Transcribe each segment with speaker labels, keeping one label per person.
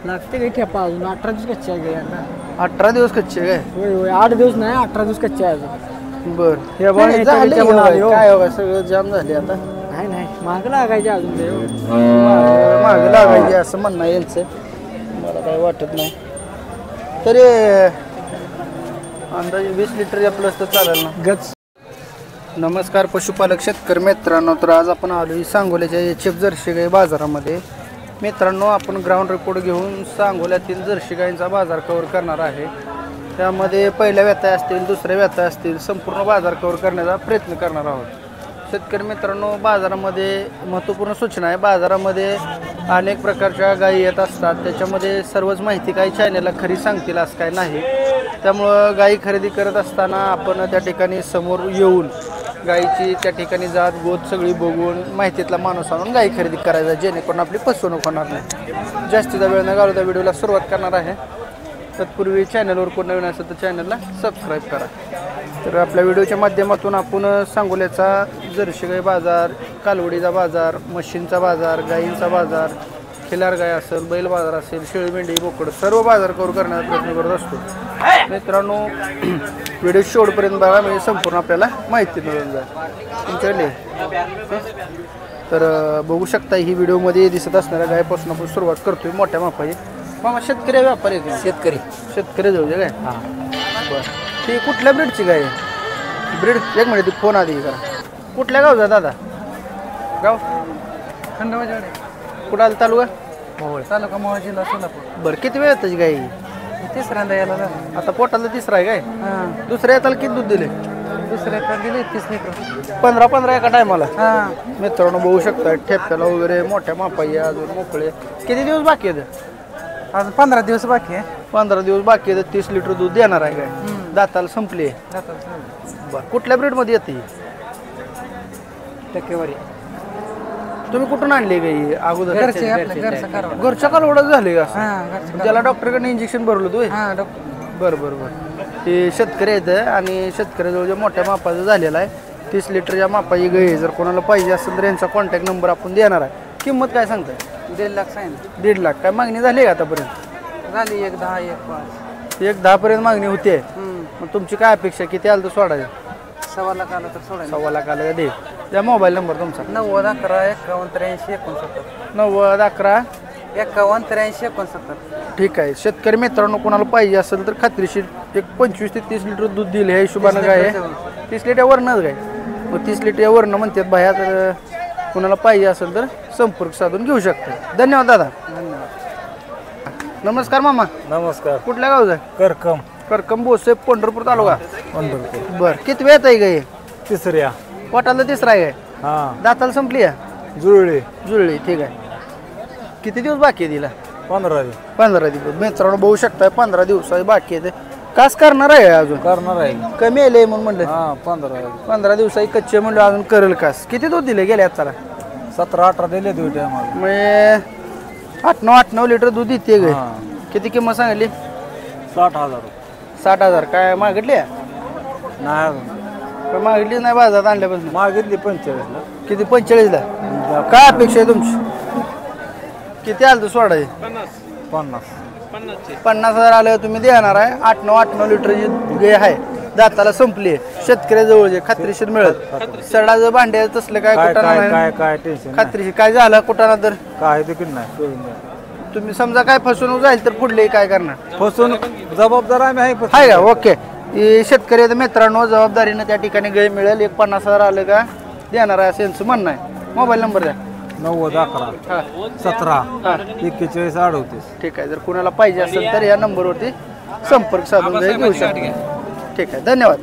Speaker 1: लागते काही ठेपा अजून 18 दिवस कच्चे आहे आता.
Speaker 2: 18 दिवस कच्चे काय?
Speaker 1: होय होय 8 दिवस नाही 18 दिवस कच्चे आहे अजून.
Speaker 2: बर
Speaker 1: हे बघ
Speaker 2: काय हो सगळं जाम झाले आता.
Speaker 1: नाही मागं लागायचे अजून ते.
Speaker 2: मागं लागायचे असं म्हणणं यांचं. मला काय वाटत नाही तरी अंदाजे 20 लिटर प्लस तर चालेल ना
Speaker 1: गच.
Speaker 2: नमस्कार पशुपालक शेतकरी मित्रांनो. तर आज आपण आलो सांगोल्याच्या एचएफ जर्सी गाई बाजारामध्ये. मित्रांनो आपण ग्राउंड रिपोर्ट घेऊन सांगोल्यातील जर्सी गाईंचा बाजार कव्हर करणार आहे. त्यामध्ये पहिल्या व्यथा असतील दुसऱ्या व्यथा असतील संपूर्ण बाजार कव्हर करण्याचा प्रयत्न करणार आहोत. शेतकरी मित्रांनो बाजारामध्ये महत्त्वपूर्ण सूचना आहे. बाजारामध्ये अनेक प्रकारच्या गायी येत असतात. त्याच्यामध्ये सर्वच माहिती काही चॅनलला खरी सांगतील असं काय नाही. त्यामुळं गायी खरेदी करत असताना आपण त्या ठिकाणी समोर येऊन गायीची त्या ठिकाणी जात गोत सगळी बघून माहितीतला माणूस आणून गायी खरेदी करायचा जेणेकरून आपली फसवणूक होणार नाही. जास्तीचा वेळ न घालवता व्हिडिओला सुरुवात करणार आहे. तत्पूर्वी चॅनलवर कोण नवीन असेल तर चॅनलला सबस्क्राईब करा. तर आपल्या व्हिडिओच्या माध्यमातून आपण सांगोल्याचा जर्सी गाई बाजार, कालवडीचा बाजार, म्हशींचा बाजार, गायींचा बाजार, खिलार गाय असेल, बैल बाजार असेल, शेळी मेंढी बोकड सर्व बाजार कव्हर करण्याचा प्रयत्न करत असतो. मित्रांनो व्हिडिओ शेवटपर्यंत बघा म्हणजे संपूर्ण आपल्याला माहिती मिळून जाईल तुमच्याकडे. तर बघू शकता ही व्हिडिओमध्ये दिसत असणाऱ्या गायपासून आपण सुरुवात करतोय मोठ्या मापाची. मामा शेतकरी व्यापारी शेतकरी जाऊ दे काय. हां बरं ती कुठल्या ब्रीडची गाय आहे? ब्रीड एक मिनिट ती फोन आधी करा. कुठल्या गावचा दादा? गाव
Speaker 1: खंडवाजवाडे.
Speaker 2: कुठं आलं तालुका?
Speaker 1: मोहोळ तालुका मोहोळ जिल्हा सोलापूर.
Speaker 2: बरं किती वेळ त्याची गाय?
Speaker 1: तिसऱ्यांदा यायला
Speaker 2: आता पोटाला तिसरा आहे काय?
Speaker 1: हां.
Speaker 2: दुसऱ्या येताला किती दूध दिले?
Speaker 1: दुसऱ्या तर दिले 30 लिटर.
Speaker 2: 15 एका टायमाला.
Speaker 1: हां
Speaker 2: मित्रांनो बघू शकता ठेप्याला वगैरे मोठ्या मापाई अजून मोकळे. किती दिवस बाकी आहेत?
Speaker 1: अजून 15 दिवस बाकी आहे.
Speaker 2: 15 दिवस बाकी आहेत. 30 लिटर दूध देणार आहे काय? दाताला संपली आहे. बरं कुठल्या ब्रीडमध्ये येते?
Speaker 1: टक्केवारी.
Speaker 2: तुम्ही कुठून आणली गाई अगोदर?
Speaker 1: घरच्या
Speaker 2: कालवडच झाले का?
Speaker 1: हां
Speaker 2: त्याला डॉक्टरकडे इंजेक्शन भरलं तू?
Speaker 1: हां डॉक्टर.
Speaker 2: बरं ते शेतकरी आहेत आणि शेतकऱ्याजवळ मोठ्या मापाचं झालेला आहे. 30 लिटरच्या मापाची गाई जर कोणाला पाहिजे असेल तर यांचा कॉन्टॅक्ट नंबर आपण देणार आहे. किंमत काय सांगताय?
Speaker 1: 1.5 लाख सांगितलं.
Speaker 2: 1.5 लाख. काय मागणी झाली का आतापर्यंत?
Speaker 1: झाली 1.10 1.5
Speaker 2: 1.10 पर्यंत मागणी होते. मग तुमची काय अपेक्षा किती आलं तर सोडायचं?
Speaker 1: 1.25 लाख आलं तर सोडायचं.
Speaker 2: 1.25 लाख आलं दे. त्या मोबाईल नंबर तुमचा?
Speaker 1: 90 11 51 83 69.
Speaker 2: 90 11
Speaker 1: 51 83 69.
Speaker 2: ठीक आहे. शेतकरी मित्रांनो कोणाला पाहिजे असेल तर खात्रीशीर एक 25 ते 30 लिटर दूध दिले ह्या हिशोबानं काय आहे. 30 लिटर वरनच काय मग 30 लिटर वरनं म्हणतात बाह्या. तर कोणाला पाहिजे असेल तर संपर्क साधून घेऊ शकता. धन्यवाद दादा. नमस्कार मामा.
Speaker 1: नमस्कार.
Speaker 2: कुठल्या गावचं? करकम बोसे पंढरपूर तालुका.
Speaker 1: पंढरपूर.
Speaker 2: बरं किती वेळ आहे गाई?
Speaker 1: तिसऱ्या.
Speaker 2: पोटाला तिसरा आहे काय?
Speaker 1: हां
Speaker 2: दाताला संपली आहे? जुळली. ठीक आहे. किती दिवस बाकी आहे तिला? 15 दिवस. मित्रांनो बघू शकताय 15 दिवस बाकी आहे. कास करणार आहे अजून?
Speaker 1: करणार आहे.
Speaker 2: कमी आले म्हणून म्हणलं.
Speaker 1: हां
Speaker 2: 15 दिवसाही कच्चे म्हणलं अजून करेल कास. किती दूध दिले गेले आजचा?
Speaker 1: 17-18 दिले दिवटी आम्हाला.
Speaker 2: म्हणजे 8-9 लिटर दूध देते ग. किती किंमत सांगितली?
Speaker 1: 60,000.
Speaker 2: 60,000. काय मागितली?
Speaker 1: नाही
Speaker 2: मागितली नाही बाजारात आणल्यापासून.
Speaker 1: मागितली 45 ला.
Speaker 2: किती? 45 ला. काय अपेक्षा आहे तुमची? किती आलं तर सोडायचे? 50,000 आलं तुम्ही देणार आहे. 8-9 लिटरची गाय आहे. दाताला संपली आहे. शेतकऱ्याजवळ खात्रीशीर मिळत. सडाचं भांड्या तसलं काय कुठं
Speaker 1: काय टेन्शन.
Speaker 2: खात्रीशीर काय झालं कुठं तर
Speaker 1: काय देखील नाही.
Speaker 2: तुम्ही समजा काय फसवणूक जाईल तर पुढले काय करणार?
Speaker 1: फसवणूक जबाबदार आम्ही
Speaker 2: आहे का? ओके. शेतकरी मित्रांनो जबाबदारीनं त्या ठिकाणी गाय मिळेल. 50,000 आलं का देणार आहे असं यांचं म्हणणं आहे. मोबाईल नंबर द्या.
Speaker 1: 90 11 17 41 38.
Speaker 2: ठीक आहे. जर कुणाला पाहिजे असेल तर या नंबरवरती संपर्क साधून घेऊ शकता. ठीक आहे. धन्यवाद.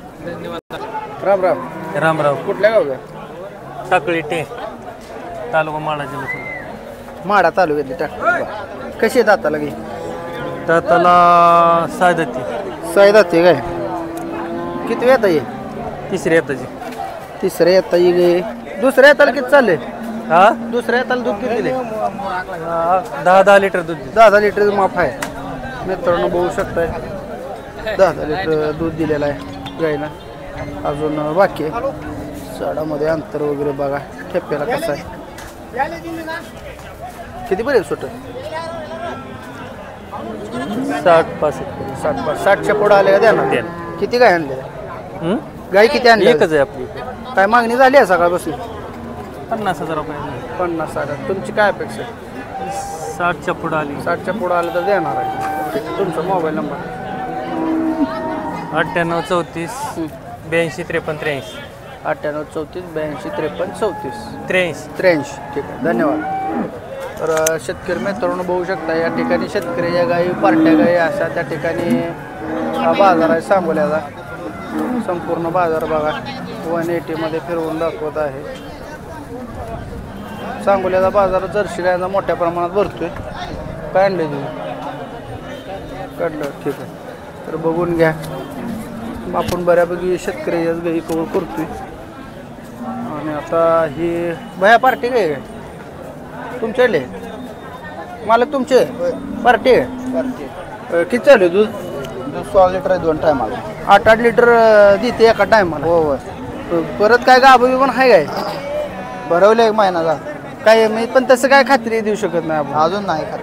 Speaker 2: राम राम. कुठल्या गावचा?
Speaker 1: टाकळी टे तालुका माडा जिल्हा.
Speaker 2: माडा तालुक्यातली टाक. कशी आहे दाताला गाय?
Speaker 1: दाताला 6 दाती.
Speaker 2: 6 दाती काय? किती येता ये?
Speaker 1: तिसरी येताची.
Speaker 2: तिसऱ्या येता ये गे. दुसऱ्या येताला किती चालले?
Speaker 1: हा
Speaker 2: दुसऱ्या येताला दूध किती दिले?
Speaker 1: 10 लिटर दूध.
Speaker 2: 10 लिटर माफ आहे. मित्रांनो बघू शकताय 10 लिटर दूध दिलेलं आहे गायला. अजून बाकी आहे. साडामध्ये अंतर वगैरे बघा. ठेप्याला कसं आहे? किती पर्यंत सुट?
Speaker 1: 60-65.
Speaker 2: 60च्या पुढे आले का देणार
Speaker 1: द्या.
Speaker 2: किती गाय आणले
Speaker 1: हं?
Speaker 2: गाय किती आणली
Speaker 1: एकच आहे आपली
Speaker 2: काय मागणी झाली आहे सकाळपासून
Speaker 1: 50,000 रुपये
Speaker 2: 50,000 तुमची काय अपेक्षा आहे
Speaker 1: 60च्या पुढं आली
Speaker 2: 60च्या पुढे आलं तर देणार आहे तुमचा मोबाईल नंबर
Speaker 1: 98-34 82-53-83.
Speaker 2: 98-34-82-53-34 83 ठीक आहे धन्यवाद. तर शेतकरी मित्रांनो बघू शकता या ठिकाणी शेतकरी गाई पार्ट्या गाई अशा त्या ठिकाणी हा बाजार आहे सांगोल्याचा संपूर्ण बाजार बघा 180 मध्ये फिरवून दाखवत आहे. सांगोल्याचा बाजार जर्सी गायचा मोठ्या प्रमाणात भरतोय. काय आणलं तुम्ही काढलं ठीक आहे तर बघून घ्या. आपण बऱ्यापैकी शेतकऱ्याच्याच गाई कवर करतोय. आणि आता ही भया पार्टी काय तुमच्याकडले मालक तुमचे पार्टी किती चालू आहे दूध
Speaker 3: 16 लिटर आहे 2 टायमाला.
Speaker 2: 8-8 लिटर देते एका टायमाला.
Speaker 3: हो
Speaker 2: परत काय गाभी पण आहे काय
Speaker 3: भरवले 1 महिना झाला.
Speaker 2: काय मी पण तसं काय खात्री देऊ शकत नाही आपण
Speaker 3: अजून नाही खात.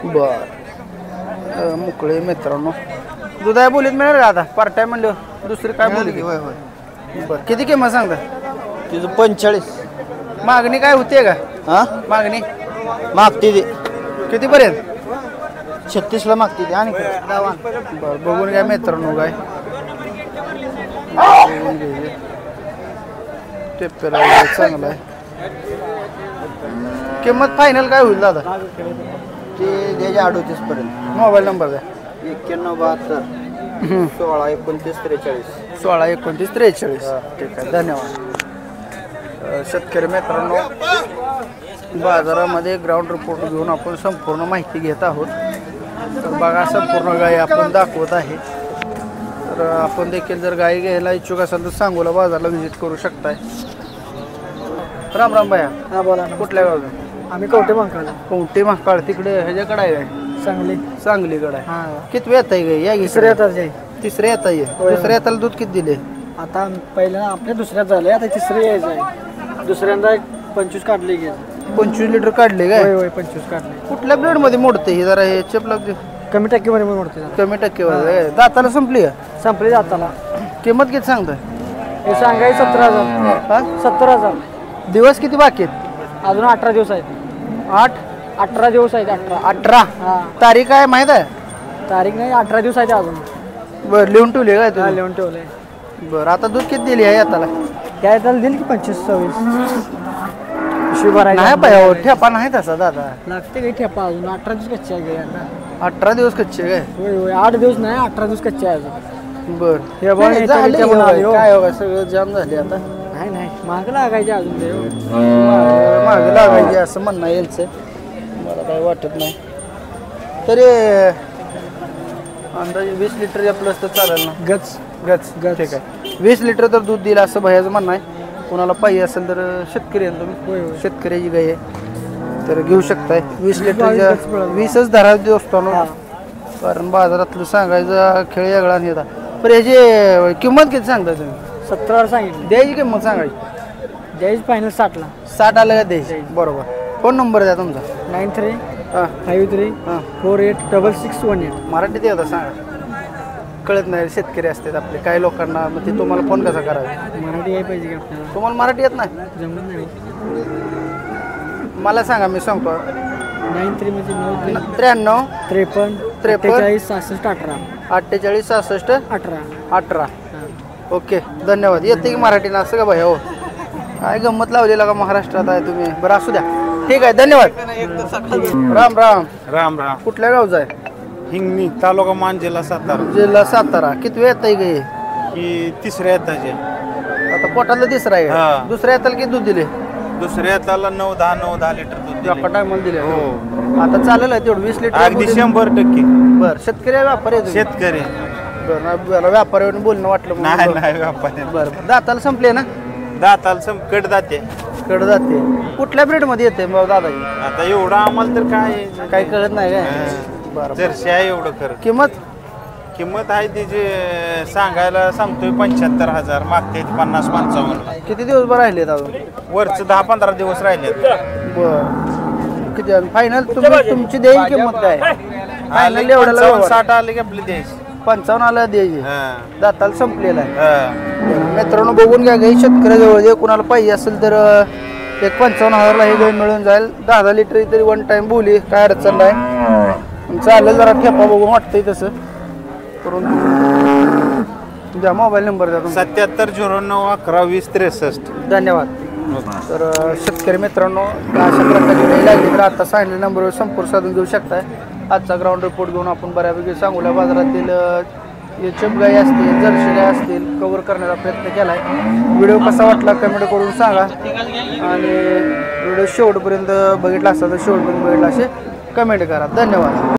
Speaker 2: बर मोकळे मित्रांनो दूध आहे बोलीत मिळणार का आता पार्ट टाइम म्हणलं दुसरी काय बोली
Speaker 3: होय
Speaker 2: बरं किती किंमत सांगता
Speaker 3: तिचं 45.
Speaker 2: मागणी काय होते का
Speaker 3: हा
Speaker 2: मागणी
Speaker 3: मागते ती
Speaker 2: कितीपर्यंत
Speaker 3: 36 ला मागते ती आणि
Speaker 2: बरं बघून घ्या मित्रांनो काय ते चांगलं आहे. किंमत फायनल काय होईल दादा
Speaker 3: ती द्यायची 38 पर्यंत.
Speaker 2: मोबाईल नंबर द्या
Speaker 3: 91 72 16 29 43.
Speaker 2: 16 29 43 ठीक आहे धन्यवाद. शेतकरी मित्रांनो बाजारामध्ये ग्राउंड रिपोर्ट घेऊन आपण संपूर्ण माहिती घेत आहोत. तर बघा संपूर्ण गाय आपण दाखवत आहे. तर आपण देखील जर गाय घ्यायला इच्छुक असाल तर सांगोला बाजारला व्हिजिट करू शकताय. राम राम बाया
Speaker 3: हा बोला ना.
Speaker 2: कुठल्या गावचं
Speaker 3: आम्ही कवटे मागकाला
Speaker 2: कोणते महाकाळ तिकडे ह्याच्याकडे आहे काय
Speaker 3: चांगली.
Speaker 2: सांगलीकडे आहे.
Speaker 3: हा
Speaker 2: किती येत आहे गाय या
Speaker 3: तिसऱ्या येतात जाई.
Speaker 2: तिसऱ्या येत आहे दुसऱ्या येताला दूध किती दिले
Speaker 3: आता पहिल्या आपल्या दुसऱ्यात झालंय आता तिसरी यायचं आहे. दुसऱ्यांदा 25 काढले की
Speaker 2: 25 लिटर काढले काय
Speaker 3: होय 25 काढले.
Speaker 2: कुठल्या ब्रेड मध्ये मोडते हे जरा हे चपला
Speaker 3: कमी टक्केवारी म्हणून मोडते जरा.
Speaker 2: कमी टक्केवारी आहे. दाताला संपली का
Speaker 3: संपले जाताला
Speaker 2: किंमत किती सांगताय
Speaker 3: हे सांगाय 17,000.
Speaker 2: हा
Speaker 3: 17,000.
Speaker 2: दिवस किती बाकी आहेत
Speaker 3: अजून 18 दिवस आहेत. 18 दिवस आहेत.
Speaker 2: 18
Speaker 3: हा
Speaker 2: तारीख काय माहित आहे
Speaker 3: तारीख नाही 18 दिवस आहेत अजून.
Speaker 2: बरं लिहून ठेवली काय
Speaker 3: हा
Speaker 2: तुम्ही
Speaker 3: लिहून ठेवलंय.
Speaker 2: बरं आता दूध किती दिली आहे आताला
Speaker 3: काय त्याला दिली की 25-26 पिशवी भरायला
Speaker 2: नाही पाहिजे ठेपा नाही तसा दादा
Speaker 3: लागते काही ठेपा अजून 18 दिवस कच्चे आहे गाई आता.
Speaker 2: 18 दिवस कच्चे काय
Speaker 3: होय होय 8 दिवस नाही 18 दिवस कच्चे आहे अजून.
Speaker 2: बर
Speaker 3: हे बघ,
Speaker 2: नाही,
Speaker 3: हे
Speaker 2: झाली
Speaker 3: तरी त्यामुळे आली, हो.
Speaker 2: काय हो, सगळं जाम झाले आता
Speaker 3: नाही नाही माग लागायचे अजून ते हो.
Speaker 2: मागे लागायचे असं म्हणणं यायचं मला काय वाटत नाही तरी अंदाजे 20 लिटर प्लस तर चालेल ना
Speaker 3: गच
Speaker 2: गच
Speaker 3: गच.
Speaker 2: ठीक आहे 20 लिटर तर दूध दिलं असं भैयाचं म्हणणं आहे. कोणाला पाहिजे असेल तर शेतकरी आहे ना
Speaker 3: होय,
Speaker 2: तुम्ही
Speaker 3: होय.
Speaker 2: शेतकऱ्याची गाय आहे तर घेऊ शकताय 20 लिटरच्या
Speaker 3: गच मिळालं.
Speaker 2: 20च धरा दिवसतो
Speaker 3: हा.
Speaker 2: कारण बाजारातलं सांगायचं खेळ वेगळा आणि येतात पण याची किंमत किती सांगता तुम्ही
Speaker 3: 17 सांगितले
Speaker 2: द्यायची किंमत सांगायची
Speaker 3: द्यायची फायनल 60 ला.
Speaker 2: 60 आलं का द्यायची बरोबर फोन नंबर द्या तुमचा
Speaker 3: 9353
Speaker 2: हां
Speaker 3: 486618.
Speaker 2: मराठीत येतं सांगा कळत नाही शेतकरी असतात आपले काही लोकांना मग ते तुम्हाला फोन कसा करायचा
Speaker 3: मराठी याय पाहिजे की आपल्याला
Speaker 2: तुम्हाला मराठी येत नाही
Speaker 3: जमत नाही.
Speaker 2: मला सांगा मी सांगतो
Speaker 3: 93 म्हणजे 93
Speaker 2: 93
Speaker 3: 53
Speaker 2: 53
Speaker 3: 46 18
Speaker 2: 48 66
Speaker 3: 18.
Speaker 2: 18 ओके धन्यवाद येते की मराठीनं असं का भाई हो काय गंमत लावलेला का महाराष्ट्रात आहे तुम्ही बरं असू द्या ठीक आहे धन्यवाद राम राम
Speaker 4: राम राम
Speaker 2: कुठल्या गावचा आहे
Speaker 4: हिंगणी तालुका मान जिल्हा सातारा
Speaker 2: जिल्हा सातारा किती वेळ येत आहे
Speaker 4: ही तिसऱ्या येताचे
Speaker 2: आता पोटातलं तिसरा आहे
Speaker 4: हा.
Speaker 2: का? दुसऱ्या येताला किती दूध दिले
Speaker 4: दुसऱ्या येताला 9-10 लिटर दूध दिले.
Speaker 2: एका टायमाला दिले
Speaker 4: हो
Speaker 2: आता चालेल आहे तेवढं 20 लिटर
Speaker 4: अगदी 100%.
Speaker 2: बरं शेतकरी आहे, व्यापारी आहे तुम्ही?
Speaker 4: शेतकरी
Speaker 2: बरं नाही, मला व्यापाऱ्यावर बोलणं वाटलं म्हणून
Speaker 4: नाही
Speaker 2: बरं.
Speaker 4: नाही व्यापारी
Speaker 2: बरं दाताला संपले ना
Speaker 4: दाताला संकट जाते.
Speaker 2: कडे जाते कुठल्या ब्रेड मध्ये येते मग दादाजी
Speaker 4: आता एवढं आम्हाला तर काय
Speaker 2: काही कळत नाही काय बरं
Speaker 4: जर्सी आहे एवढं खरं.
Speaker 2: किंमत
Speaker 4: किंमत आहे तिची सांगायला सांगतोय 75,000 मागते 50-55.
Speaker 2: किती दिवस बरं राहिले अजून
Speaker 4: वरच 10-15 दिवस राहिले.
Speaker 2: बरं किती फायनल तुमची द्यायची किंमत काय फायनल एवढ्याला
Speaker 4: 60 आले की आपली द्यायची
Speaker 2: 55 आला द्यायची
Speaker 4: हा.
Speaker 2: दाताला संपलेला आहे
Speaker 4: हा.
Speaker 2: मित्रांनो बघून घ्या गाई शेतकऱ्याजवळ जे कुणाला पाहिजे असेल तर एक 55,000ला ही गाई मिळून जाईल 10 लिटर तरी वन टाइम बोली काय अडचण नाही चालेल जरा ठेपा बघून वाटतंय तसं करून द्या मोबाईल नंबर द्या तुमचा
Speaker 4: 7709112063
Speaker 2: धन्यवाद तर शेतकरी मित्रांनो अशा प्रकारची गाई लागली तर आता सांगितलेल्या नंबरवर संपर्क साधून घेऊ शकताय आजचा ग्राउंड रिपोर्ट घेऊन आपण बऱ्यापैकी सांगोला बाजारातील एचएफ गाई असतील जर्सी गाई असतील कव्हर करण्याचा प्रयत्न केला आहे व्हिडिओ कसा वाटला कमेंट करून सांगा आणि व्हिडिओ शेवटपर्यंत बघितला असता तर शेवटपर्यंत बघितला असे कमेंट करा धन्यवाद